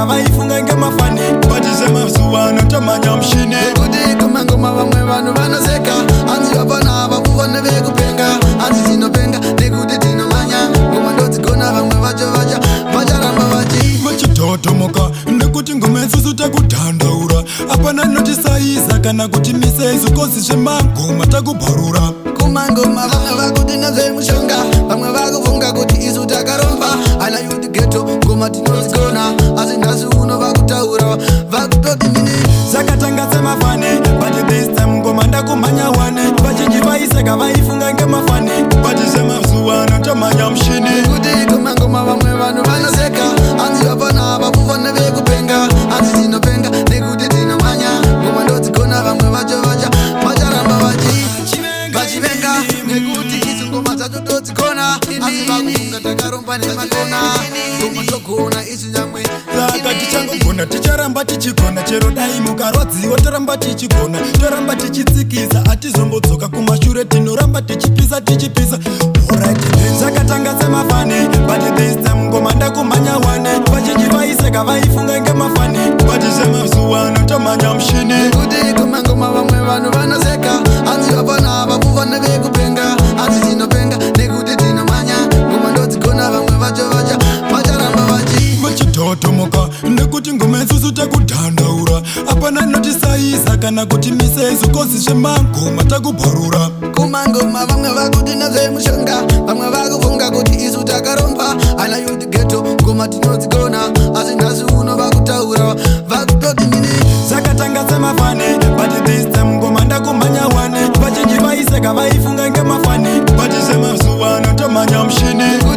Vaifunga ngemafani vatisema zuwana tamanya mshini kuti kumangoma vamwe vanhu vanoseka hanzi vapana vakuvane vekupenga hanzi tinopenga nekuti tinomanya ngoma ndodzigona vamwe vacho vacharamba vachitotomoka nekuti ngoma isusu takudhandaura apana notisaiza kana kuti mise izokozi zvemangoma takubharura kumangoma vamwe vakuti nezvemushonga vamwe vakufunga kuti isu takaromba ana yudi geto ngoma tinodzigona asi nhasi uno vakutaura vakutoti mini zakatanga semafani but this time ngoma ndakumhanya wane vachinji vaiseka vaifunga ngemafani but semazuva anotomhanya mushini kuti kumangoma vamwe vanhu vanoseka hanzi vapana vakuvane vekupenga hanzi tinopenga nekuti tinomhanya ngoma ndodzigona vamwe vacho vacharamba vachivenga nekuti isu ngoma dzacho todzigona asi vakufunga takaromba nemakona ngoma togona isu nyamwe saka tichangogona ticharamba tichigona chero dai mukarwadziwa toramba tichigona toramba tichitsikisa hatizombodzoka kumashure tinoramba tichipisa alright zvakatanga semafani but this time ngoma ndakumhanya wane vachinji vaiseka vaifunga ngemafani but semazuva anotomhanya mushini kuti kumangoma vamwe vanhu vanoseka hanzi vapana vakuvane vekupenga hanzi tinopenga nekuti tinomhanya ngoma ndodzigona vamwe vacho vacharamba vachitotomoka nekuti ngoma isusu takudhandaura apana notisaiza kana kuti mise izokozi zvemangoma takubharura kumangoma vamwe vakuti nezvemushonga vamwe vakufunga kuti isu takaromba ana yudi geto ngoma tinodzigona asi nhasi uno vakutaura vakutoti mini zakatanga semafani but this time ngoma ndakumhanya wane vachinji vaiseka vaifunga ngemafani but semazuva anotomhanya mushini